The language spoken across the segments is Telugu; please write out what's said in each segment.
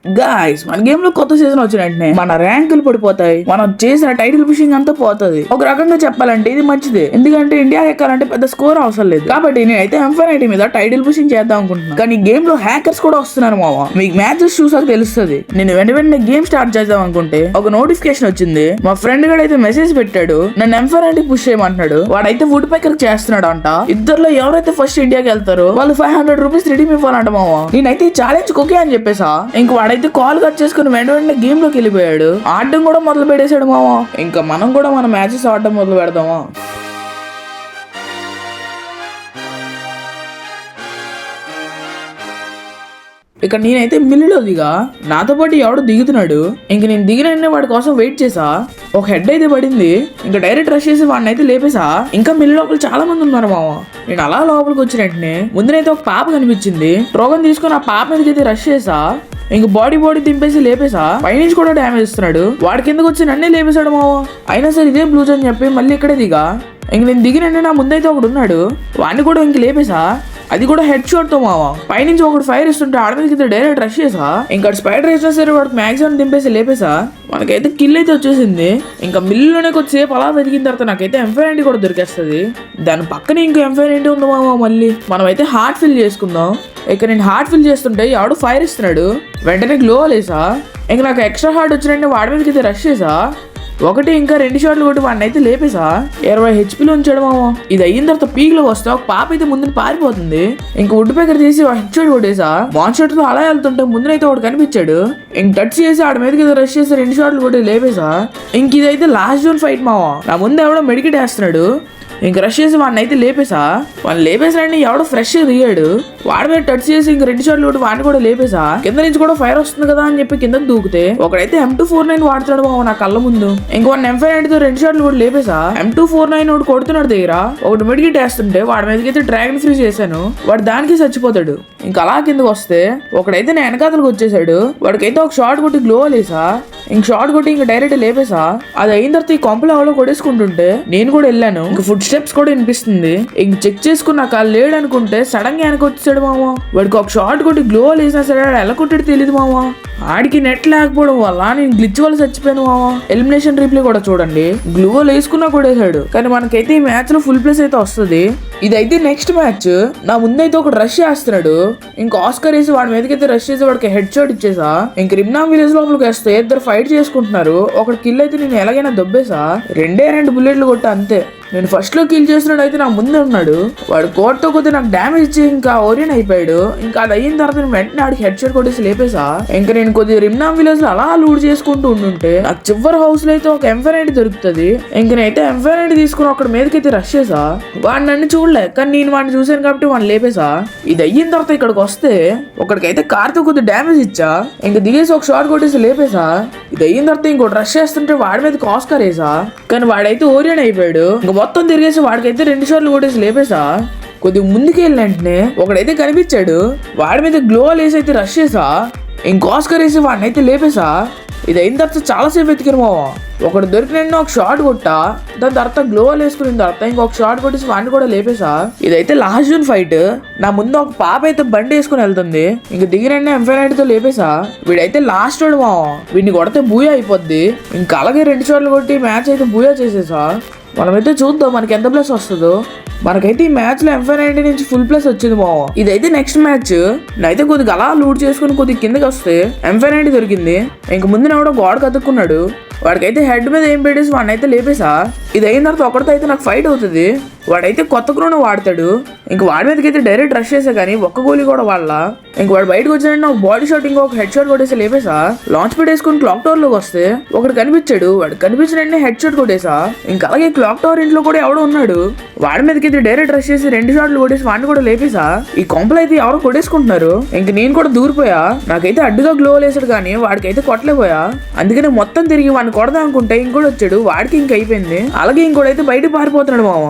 గాయ్స్ మన గేమ్ లో కొత్త సీజన్ వచ్చిన వెంటనే మన ర్యాంకులు పడిపోతాయి, మనం చేసిన టైటిల్ పుషింగ్ అంతా పోతుంది. ఒక రకంగా చెప్పాలంటే ఇది మంచిదే, ఎందుకంటే ఇండియా ఎక్కాలంటే పెద్ద స్కోర్ అవసరం లేదు. కాబట్టి నేనైతే M490 మీద టైటిల్ పుషింగ్ చేద్దాం అనుకుంటున్నాను. కానీ గేమ్ లో హ్యాకర్స్ కూడా వస్తున్నారు మావా. మీకు మ్యాచెస్ చూసాక తెలుస్తుంది. నేను వెంటనే గేమ్ స్టార్ట్ చేద్దాం అనుకుంటే ఒక నోటిఫికేషన్ వచ్చింది. మా ఫ్రెండ్ గడు అయితే మెసేజ్ పెట్టాడు, నన్ను M490 పుష్ చేయమంటున్నాడు. వాడైతే వుడ్ పైకర్ చేస్తున్నాడు అంట. ఇద్దరులో ఎవరైతే ఫస్ట్ ఇండియాకి వెళ్తారో వాళ్ళు 500 రూపీస్ రిడీమ్ ఇవ్వాలంట మావా. నేనైతే ఛాలెంజ్ కుకే అని చెప్పేసా. ఇంక వాడైతే కాల్ కట్ చేసుకుని వెంటనే గేమ్ లోకి వెళ్ళిపోయాడు. ఆడడం కూడా మొదలు పెట్టేశాడు మావా. ఇంకా మనం కూడా మన మ్యాచెస్ ఆడడం మొదలు పెడదామా. ఇక నేనైతే మిల్లులో దిగా, నాతో పాటు ఎవడో దిగుతున్నాడు. ఇంక నేను దిగిన వాడి కోసం వెయిట్ చేసా. ఒక హెడ్ అయితే పడింది. ఇంకా డైరెక్ట్ రష్ చేసి వాడిని అయితే లేపేసా. ఇంకా మిల్లు లోపల చాలా మంది ఉన్నారు మామ. నేను అలా లోపలికి వచ్చిన వెంటనే ముందునైతే ఒక పాప కనిపించింది. ట్రోగన్ తీసుకుని ఆ పాప మీదకి అయితే రష్ చేసా. ఇంక బాడీ దింపేసి లేపేసా. పైనుంచి కూడా డ్యామేజ్ ఇస్తున్నాడు. వాడి కిందకు వచ్చి నన్నే లేపేశాడు మావ. అయినా సరే ఇదే బ్లూజ్ అని చెప్పి మళ్ళీ ఇక్కడే దిగా. ఇంక నేను దిగిన నా ముందైతే ఒకడు ఉన్నాడు. వాడిని కూడా ఇంక లేపేసా. అది కూడా హెడ్ షాట్ తో మావా. పైనుంచి ఒకటి ఫైర్ ఇస్తుంటే ఆడ మీద డైరెక్ట్ రష్ చేసా. ఇంకా స్పైడర్ వేసినా సరే వాడికి మ్యాక్సిమం దింపేసి లేపేసా. మనకైతే కిల్ అయితే వచ్చేసింది. ఇంకా మిల్లులోనే కొద్దిసేపు అలా వెతికిన తర్వాత నాకైతే M490 కూడా దొరికేస్తుంది. దాని పక్కన ఇంకో M490 ఉంది మావా. మళ్ళీ మనం అయితే హార్ట్ ఫిల్ చేసుకుందాం. ఇక నేను హార్ట్ ఫిల్ చేస్తుంటే ఎవడు ఫైర్ ఇస్తున్నాడు. వెంటనే గ్లో లేసా. ఇంకా నాకు ఎక్స్ట్రా హార్ట్ వచ్చినట్టు వాడి మీదకి అయితే రష్ చేసా. ఒకటి ఇంకా 2 షాట్లు కొట్టి వాడిని అయితే లేపేసా. 20 HP ఉంచాడు మామ. ఇది అయిన తర్వాత పీక్ లో వస్తే ఒక పాప అయితే ముందు పారిపోతుంది. ఇంక వుడ్ పేకర్ తీసి హెడ్ షాట్ కొట్టేసా. బాన్ షాట్ తో అలా వెళ్తుంటే ముందునైతే ఒకటి కనిపించాడు. ఇంక టచ్ చేసి ఆడ మీదకి రష్ చేసి 2 షాట్లు కొట్టి లేపేసా. ఇంక ఇదైతే లాస్ట్ జోన్ ఫైట్ మావ. నా ముందు ఎవడో మెడికేట్ వేస్తున్నాడు. ఇంక రష్ చేసి వాడిని అయితే లేపేసా. వాడిని లేపేసాడని ఎవడో ఫ్రెష్ దిగాడు. వాడి మీద టచ్ చేసి ఇంక 2 షాట్లు కొట్టి వాడిని కూడా లేపేసా. కింద నుంచి కూడా ఫైర్ వస్తుంది కదా అని చెప్పి కిందకి దూకితే ఒకడైతే M249 వాడుతాడు బావ నా కళ్ళ ముందు. ఇంకొన్ని M590 తో 2 షాట్లు కూడా లేపేసా. M249 ఒకటి కొడుతున్నాడు దగ్గర. ఒకటి మెడికేట్ వేస్తుంటే వాడి మీదకైతే డ్రాగన్ ఫ్రీ చేశాను. వాడు దానికి చచ్చిపోతాడు. ఇంకా అలా కిందకి వస్తే ఒకడైతే నేను వెనకాతలకు వచ్చేసాడు. వాడికైతే ఒక షాట్ కొట్టి గ్లో లేసా. ఇంక షాట్ కొట్టి ఇంక డైరెక్ట్ లేపేసా. అది అయిన తర్వాత ఈ కొంపలు ఎవడో కొడేసుకుంటుంటే నేను కూడా వెళ్ళాను. ఇంక ఫుడ్ స్టెప్స్ కూడా వినిపిస్తుంది. ఇంక చెక్ చేసుకున్నాక లేడు అనుకుంటే సడన్ గా వెనక వచ్చేసాడు మామ. వాడికి ఒక షాట్ కొట్టి గ్లో లేసినా సరే ఎలా కొట్టాడు తెలియదు మామ. ఆడికి నెట్ లేకపోవడం వల్ల నేను గ్లిచ్ వల్ల చచ్చిపోయాను మామ. ఎలిమినేషన్ రీప్లే కూడా చూడండి, గ్లూ వేసుకున్నా కొడేసాడు. కానీ మనకైతే ఈ మ్యాచ్ లో ఫుల్ ప్లేస్ అయితే వస్తుంది. ఇదైతే నెక్స్ట్ మ్యాచ్. నా ముందైతే ఒక రష్ చేస్తున్నాడు. ఇంకా ఆస్కర్ వేసి వాడి మీదకైతే రష్ చేసి వాడికి హెడ్ షాట్ ఇచ్చేసా. ఇంక రిమ్నామ్ విలేజ్ లోపలికి వస్తే ఇద్దరు ఫైట్ చేసుకుంటున్నారు. ఒకటి కిల్ అయితే నేను ఎలాగైనా దొబ్బేసా. 2 బుల్లెట్లు కొట్టా అంతే. నేను ఫస్ట్ లో కిల్ చేస్తున్నాడు అయితే నా ముందే ఉన్నాడు. వాడు కోట్తో కొద్దిగా నాకు డ్యామేజ్ ఇచ్చి ఇంకా ఓరియన్ అయిపోయాడు. ఇంకా అది అయిన తర్వాత నేను వెంటనే ఆడికి హెడ్ షాట్ కొట్టేసి లేపేసా. ఇంకా నేను కొద్దిగా రిమ్నామ్ విలేజ్ లో అలా లూడ్ చేసుకుంటూ ఉంటుంటే నాకు చివరి హౌస్ లో అయితే ఒక M490 దొరుకుతుంది. ఇంక నేనైతే M490 తీసుకుని అక్కడ మీదకైతే రష్ చేసా. వాడు నన్ను చూడలే, కానీ నేను వాడిని చూసాను కాబట్టి వాడిని లేపేసా. ఇది అయిన తర్వాత ఇక్కడికి వస్తే ఒకడికైతే కార్తో కొద్దిగా డ్యామేజ్ ఇచ్చా. ఇంక దిగేసి ఒక షాట్ కొట్టేసి లేపేసా. ఇది అయిన తర్వాత ఇంకోటి రష్ చేస్తుంటే వాడి మీద ఆస్కర్ వేసా. కానీ వాడైతే ఓరియన్ అయిపోయాడు. ఇంకా మొత్తం తిరిగేసి వాడికైతే 2 షాట్లు కొట్టేసి లేపేసా. కొద్దిగా ముందుకు వెళ్ళిన వెంటనే ఒకడైతే కనిపించాడు. వాడి మీద గ్లో వేసి అయితే రష్ చేసా. ఇంకో ఆస్కర్ వేసి వాడిని అయితే లేపేసా. ఇది అయిన తర్వాత చాలాసేపు వెతికారు మావా. ఒకటి దొరికిన ఒక షాట్ కొట్టా. దాని తర్వాత గ్లో వేసుకున్న తర్వాత ఇంకొక షాట్ కొట్టేసి వాడిని కూడా లేపేసా. ఇదైతే లాస్ట్ జోన్ ఫైట్. నా ముందు ఒక పాప అయితే బండి వేసుకుని వెళ్తుంది. ఇంక దిగిన M490 తో లేపేసా. వీడైతే లాస్ట్ వాడు మావా. వీడిని కొడితే బూయా అయిపోద్ది. ఇంకా అలాగే 2 షాట్లు కొట్టి మ్యాచ్ అయితే బూయా చేసేసా. మనమైతే చూద్దాం మనకి ఎంత ప్లేస్ వస్తుందో. మనకైతే ఈ మ్యాచ్ లో M490 నుంచి ఫుల్ ప్లేస్ వచ్చింది మావా. ఇదైతే నెక్స్ట్ మ్యాచ్. నైతే కొద్దిగా అలా లూట్ చేసుకుని కొద్దిగా కిందకి వస్తే M490 దొరికింది. ఇంక ముందు ఎవడో గోడ కతుక్కున్నాడు. వాడికైతే హెడ్ మీద ఏం పెట్టేసి వాడిని అయితే లేపేసా. ఇది అయిన తర్వాత ఒకరితో అయితే నాకు ఫైట్ అవుతుంది. వాడైతే కొత్త క్రోన్ వాడతాడు. ఇంక వాడి మీదకైతే డైరెక్ట్ రష్ చేసా. కానీ ఒక్క గోలీ కూడా వాళ్ళ. ఇంక వాడు బయటకు వచ్చినట్టు ఒక బాడీ షాట్ ఇంకొక హెడ్ షాట్ కొట్టేసి లేపేసా. లాంచ్ పెట్ వేసుకుని క్లాక్ టవర్ లోకి వస్తే ఒకటి కనిపించాడు. వాడు కనిపించిన హెడ్ షాట్ కొట్టేసా. ఇంకా అలాగే క్లాక్ టవర్ ఇంట్లో కూడా ఎవడో ఉన్నాడు. వాడి మీదకైతే డైరెక్ట్ రష్ చేసి 2 షాట్లు కొట్టేసి వాడిని కూడా లేపేసా. ఈ కొంపలు అయితే ఎవరో కొట్టేసుకుంటున్నారు. ఇంక నేను కూడా దూరిపోయా. నాకైతే అడ్డుగా గ్లో వేసాడు కానీ వాడికైతే కొట్టలేపోయా. అందుకని మొత్తం తిరిగి వాడిని కొడదాం అనుకుంటే ఇంకోటి వచ్చాడు. వాడికి ఇంక అయిపోయింది. అలాగే ఇంకోటైతే బయటకు పారిపోతున్నాడు మామ.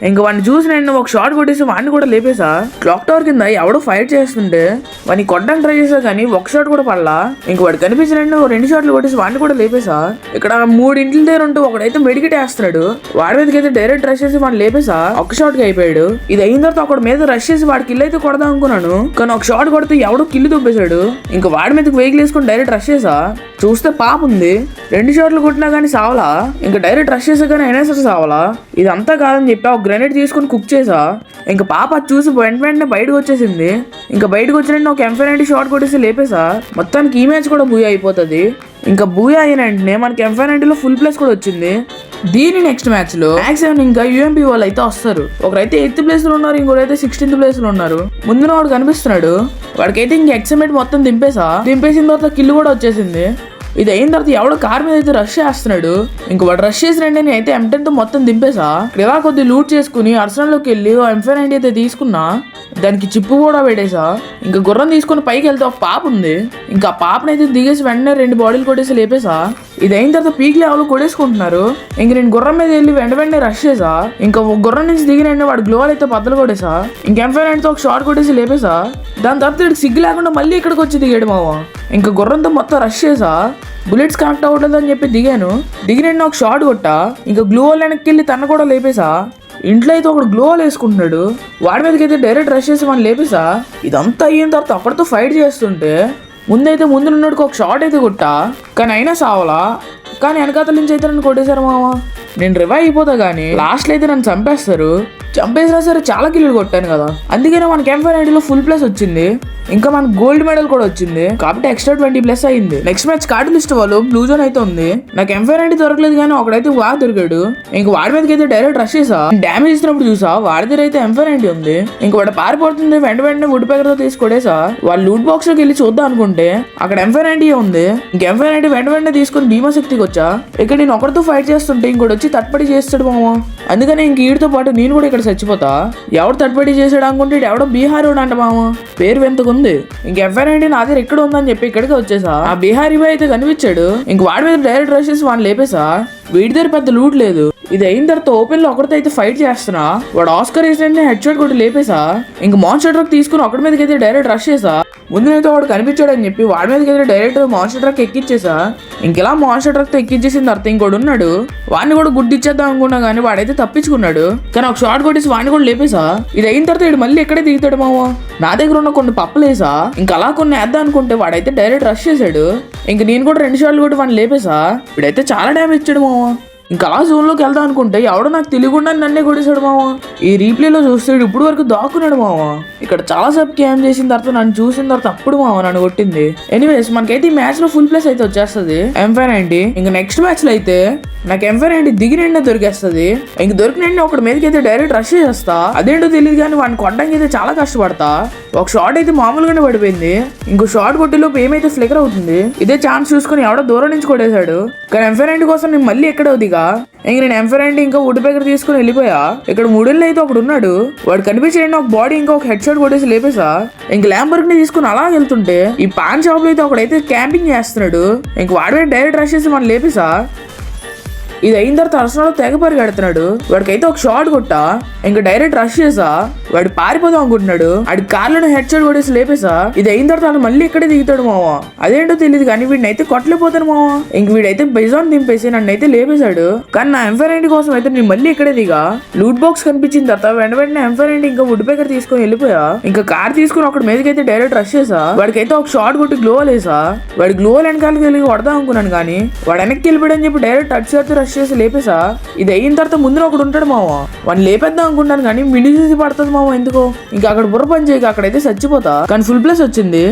ఇంక వాడిని చూసి నేను ఒక షాట్ కొట్టేసి వాడిని కూడా లేపేసా. క్లాక్ టవర్ కింద ఎవడో ఫైట్ చేస్తుంటే వాడిని కొట్టడానికి ట్రై చేసా కానీ ఒక షాట్ కూడా పడలా. ఇంక వాడు కనిపించిన 2 షాట్లు కొట్టేసి వాడిని కూడా లేపేసా. ఇక్కడ 3 ఇంట్ల దగ్గర ఉంటూ ఒకడైతే మెడికెట్ వేస్తున్నాడు. వాడి మీదకి అయితే డైరెక్ట్ రష్ చేసి వాడిని లేపేసా. ఒక షాట్ కి అయిపోయాడు. ఇది అయిన తర్వాత ఒకటి మీద రష్ చేసి వాడి కిల్ అయితే కొడదాం అనుకున్నాను కానీ ఒక షాట్ కొడితే ఎవడో కిల్లు దుబ్బేశాడు. ఇంకా వాడి మీదకి వెహికల్ వేసుకుని డైరెక్ట్ రష్ చేసా. చూస్తే పాప ఉంది. 2 షాట్లు కొట్టినా కానీ సావలా. ఇంకా డైరెక్ట్ రష్ చేసా కానీ అయినా సరే సావలా. ఇదంతా కాదని చెప్పి ఒక గ్రెనేడ్ తీసుకుని కుక్ చేసా. ఇంకా పాప అది చూసి వెంటనే బయటకు వచ్చేసింది. ఇంకా బయటకు వచ్చిన ఒక M590 షాట్ కొట్టేసి లేపేసా. మొత్తానికి ఈ మ్యాచ్ కూడా బూయా అయిపోతుంది. ఇంకా బూయా అయిన వెంటనే మనకి M590లో ఫుల్ ప్లేస్ కూడా వచ్చింది. దీని నెక్స్ట్ మ్యాచ్ లో మ్యాక్సిమం ఇంకా UMP వాళ్ళు అయితే వస్తారు. ఒకరైతే 8th ప్లేస్ లో ఉన్నారు, ఇంకోరైతే 16th ప్లేస్ లో ఉన్నారు. ముందున వాడు కనిపిస్తున్నాడు. వాడికైతే ఇంక ఎక్సైట్మెంట్ మొత్తం దింపేసిన తర్వాత కిల్ కూడా వచ్చేసింది. ఇది అయిన తర్వాత ఎవడో కార్ మీద అయితే రష్ చేస్తున్నాడు. ఇంక వాడు రష్ చేసిన నేను అయితే M10 తో మొత్తం దింపేసా. ఇలా కొద్ది లూట్ చేసుకుని అర్సనల్లోకి వెళ్ళి M590 అయితే తీసుకున్నా. దానికి చిప్పు కూడా పెట్టేసా. ఇంకా గుర్రం తీసుకుని పైకి వెళ్తే ఒక పాప ఉంది. ఇంకా ఆ పాపనైతే దిగేసి వెంటనే 2 బాడీలు కొట్టేసి లేపేసా. ఇది అయిన తర్వాత పీక్ లెవెల్ కొట్టేసుకుంటున్నారు. ఇంక నేను గుర్రం మీద వెళ్ళి వెంటనే రష్ చేసా. ఇంకా ఒక గుర్రం నుంచి దిగిన వాడు గ్లోవల్ అయితే బద్దలు కొట్టేసా. ఇంక M590తో ఒక షాట్ కొట్టేసి లేపేసా. దాని తర్వాత వీడికి సిగ్గు లేకుండా మళ్ళీ ఇక్కడికి వచ్చి దిగాడు మావ. ఇంకా గుర్రంతో మొత్తం రష్ చేసా. బుల్లెట్స్ కనెక్ట్ అవ్వట్లేదు అని చెప్పి దిగిన ఒక షాట్ కొట్టా. ఇంకా గ్లోవల్ వెనక్కి వెళ్ళి తన కూడా లేపేసా. ఇంట్లో అయితే ఒకడు గ్లోవల్ వేసుకుంటున్నాడు. వాడి మీదకి అయితే డైరెక్ట్ రష్ చేసి మనం లేపేసా. ఇదంతా అయిన తర్వాత అప్పటితో ఫైట్ చేస్తుంటే ముందున్నోడికి ఒక షాట్ అయితే కొట్టా కానీ అయినా సావలా. కానీ వెనకాతల నుంచి అయితే నన్ను కొట్టేశారు మామ. నేను రివైవ్ అయిపోతా కానీ లాస్ట్లో అయితే నన్ను చంపేసినా సరే చాలా కిల్లులు కొట్టాను కదా. అందుకనే మనకి M590లో ఫుల్ ప్లస్ వచ్చింది. ఇంకా మనకు గోల్డ్ మెడల్ కూడా వచ్చింది కాబట్టి ఎక్స్ట్రా 20+ అయింది. నెక్స్ట్ మ్యాచ్ కార్డు లిస్ట్ వాళ్ళు బ్లూ జోన్ అయితే ఉంది. నాకు M590 దొరకలేదు కానీ ఒకడైతే బాగా దొరికాడు. ఇంక వాడి మీదకి అయితే డైరెక్ట్ రష్ చేసా. డ్యామేజ్ ఇచ్చినప్పుడు చూసా వాడి దగ్గర అయితే M590 ఉంది. ఇంక వాడు పారిపోతుంది. వెంటనే వుడ్ పేకర్ తో తీసి కొడేసా. వాళ్ళు లూట్ బాక్స్ లోకి వెళ్ళి చూద్దాం అనుకుంటే అక్కడ M590 ఉంది. ఇంక M590 వెంటనే తీసుకుని భీమాశక్తికి వచ్చా. ఇక్కడ నేను ఒకరితో ఫైట్ చేస్తుంటే ఇంకోటి వచ్చి తట్పడి చేస్తాడు మామ. అందుకని ఇంక వీడితో పాటు నేను కూడా ఇక్కడ చచ్చిపోతా. ఎవడు తట్పడి చేసాడు అనుకుంటే ఎవడో బీహారీ అంట మామ. పేరు వెంతకు ఉంది. ఇంక M590 నా దగ్గర ఎక్కడ ఉందని చెప్పి ఇక్కడికి వచ్చేసా. ఆ బీహారీ బాయ్ అయితే కనిపించాడు. ఇంక వాడి మీద డైరెక్ట్ రష్ చేసి వాడిని లేపేసా. వీడి దగ్గర పెద్ద లూట్ లేదు. ఇది అయిన తర్వాత ఓపెన్ లో ఒకరితో అయితే ఫైట్ చేస్తున్నా. వాడు ఆస్కర్ వేసినట్టు హెడ్ షాట్ కొట్టి లేపేసా. ఇంక మాన్స్టర్ ట్రక్ తీసుకుని ఒకటి మీదకి అయితే డైరెక్ట్ రష్ చేసా. ముందునైతే వాడు కనిపించాడని చెప్పి వాడి మీదకి అయితే డైరెక్ట్ మాన్స్టర్ ట్రక్ ఎక్కిచ్చేసా. ఇంకెలా మాన్స్టర్ ట్రక్ తో ఎక్కిచ్చేసిన తర్వాత ఇంకోటి ఉన్నాడు. వాడిని కూడా గుడ్డిచ్చేద్దాం అనుకున్నా కానీ వాడైతే తప్పించుకున్నాడు. కానీ ఒక షాట్ కొట్టేసి వాడిని కూడా లేపేసా. ఇది అయిన తర్వాత వీడు మళ్ళీ ఎక్కడే దిగుతాడు మామ. నా దగ్గర ఉన్న కొన్ని పప్పులేసా. ఇంకా అలా కొన్ని వేద్దాం అనుకుంటే వాడైతే డైరెక్ట్ రష్ చేశాడు. ఇంక నేను కూడా 2 షాట్లు కొట్టి వాడిని లేపేసా. వీడైతే చాలా డ్యామేజ్ ఇచ్చాడు మామ. ఇంకా అలా జోన్ లోకి వెళ్దాం అనుకుంటే ఎవడో నాకు తెలియకుండా నన్నే కొట్టేశాడు మామ. ఈ రీప్లేలో చూస్తే ఇప్పుడు వరకు దాక్కున్నాడు మామ. ఇక్కడ చాలా సేపు గేమ్ చేసిన తర్వాత నన్ను చూసిన తర్వాత అప్పుడు మామ నన్ను కొట్టింది. ఎనీవేస్ మనకైతే ఈ మ్యాచ్ లో ఫుల్ ప్లేస్ అయితే వచ్చేస్తుంది M590. ఇంకా నెక్స్ట్ మ్యాచ్ లో అయితే నాకు M590 దిగిన దొరికేస్తుంది. ఇంక దొరికిన ఒకటి మీదకి అయితే డైరెక్ట్ రష్ చేస్తా. అదేంటో తెలియదు కానీ వాడిని కొట్టడానికి అయితే చాలా కష్టపడతా. ఒక షాట్ అయితే మామూలుగానే పడిపోయింది. ఇంకో షాట్ కొట్టేలోపు ఏమైతే ఫ్లికర్ అవుతుంది. ఇదే ఛాన్స్ చూసుకుని ఎవడో దూరం నుంచి కొట్టేశాడు. కానీ M590 కోసం నేను మళ్ళీ ఎక్కడ దిగా. ఇంక నేను M590 ఇంకా వుడ్ పేకర్ తీసుకుని వెళ్ళిపోయా. ఇక్కడ 3 అయితే ఒకడు ఉన్నాడు. వాడు కనిపించండి ఒక బాడీ ఇంకా ఒక హెడ్ షాట్ కొట్టేసి లేపేసా. ఇంక ల్యాంబర్గ్ ని తీసుకుని అలా వెళ్తుంటే ఈ పాన్ షాప్ లో అయితే ఒకడైతే క్యాంపింగ్ చేస్తున్నాడు. ఇంక వాడి డైరెక్ట్ రష్ చేసి మనం లేపేసా. ఇది అయిన తర్వాత అర్సనల్ తెగ పరిగెడుతున్నాడు. వాడికైతే ఒక షాట్ కొట్టా. ఇంకా డైరెక్ట్ రష్ చేసా. వాడు పారిపోదాం అనుకుంటున్నాడు. వాడి కార్లో హెడ్ షాట్ కొట్టేసి లేపేసా. ఇది అయిన తర్వాత వాడు మళ్ళీ ఇక్కడే దిగుతాడు మావ. అదేంటో తెలియదు కానీ వీడిని అయితే కొట్టలేకపోతాను మావ. ఇంక వీడైతే బెజాన్ దింపేసి నన్ను అయితే లేపేశాడు. కానీ నా M590 కోసం అయితే నేను మళ్ళీ ఇక్కడే దిగా. లూట్ బాక్స్ కనిపించిన తర్వాత వెంటనే M590 ఇంకా వుడ్ పేకర్ తీసుకుని వెళ్ళిపోయా. ఇంకా కార్ తీసుకుని ఒకటి మీదకి అయితే డైరెక్ట్ రష్ చేసా. వాడికైతే ఒక షాట్ కొట్టి గ్లోవల్ వేసా. వాడి గ్లోవల్ వెనకాలకి వెళ్ళి కొడదాం అనుకున్నాను కానీ వాడు వెనక్కి వెళ్ళిపోయాడని చెప్పి డైరెక్ట్ టచ్ చేస్తూ రష్ చేసి లేపేసా. ఇది అయిన తర్వాత ముందు ఒకడు ఉంటాడు మావ. వాడిని లేపేద్దాం అనుకుంటాను కానీ మినిసీ పడుతుంది మావ ఎందుకో. ఇంకా అక్కడ బుర్ర పని చేయక అక్కడైతే చచ్చిపోతా. కానీ ఫుల్ ప్లస్ వచ్చింది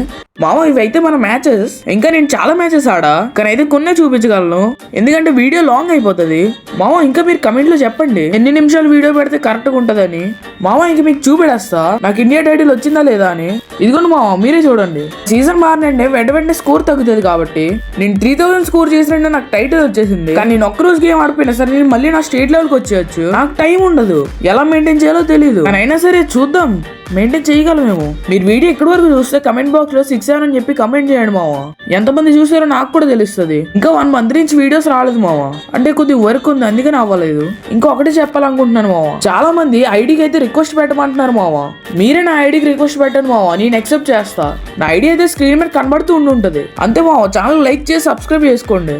మామ. ఇవైతే మన మ్యాచెస్. ఇంకా నేను చాలా మ్యాచెస్ ఆడా కానీ అయితే కొన్నే చూపించగలను ఎందుకంటే వీడియో లాంగ్ అయిపోతుంది మామ. ఇంకా మీరు కమెంట్ లో చెప్పండి ఎన్ని నిమిషాలు వీడియో పెడితే కరెక్ట్ గా ఉంటదని మామ. ఇంక మీకు చూపెడేస్తా నాకు ఇండియా టైటిల్ వచ్చిందా లేదా అని. ఇదిగోండి మామ మీరే చూడండి. సీజన్ మారినంటే వెంటనే స్కోర్ తగ్గుతుంది కాబట్టి నేను 3000 స్కోర్ చేసినంటే నాకు టైటిల్ వచ్చేసింది. కానీ నేను ఒక్క రోజు గేమ్ ఆడిపోయినా సరే నేను మళ్ళీ నా స్టేట్ లెవెల్ కి వచ్చేయచ్చు. నాకు టైం ఉండదు, ఎలా మెయింటైన్ చేయాలో తెలియదు. కానీ అయినా సరే చూద్దాం మెయింటైన్ చేయగలమేమో. మీరు వీడియో ఎక్కడి వరకు చూస్తే కమెంట్ బాక్స్ లో 6 అని చెప్పి కమెంట్ చేయండి మావా. ఎంతమంది చూసారో నాకు కూడా తెలుస్తుంది. ఇంకా 1 month నుంచి వీడియోస్ రాలేదు మావా, అంటే కొద్ది వర్క్ ఉంది అందుకని అవ్వలేదు. ఇంకొకటి చెప్పాలనుకుంటున్నాను మావా, చాలా మంది ఐడికి అయితే రిక్వెస్ట్ పెట్టమంటున్నారు మావా. మీరే నా ఐడికి రిక్వెస్ట్ పెట్టండి మావా, నేను యాక్సెప్ట్ చేస్తా. నా ఐడి అయితే స్క్రీన్ మీద కనబడుతూ ఉంటుంటది అంతే మావా. ఛానల్ లైక్ చేసి సబ్స్క్రైబ్ చేసుకోండి.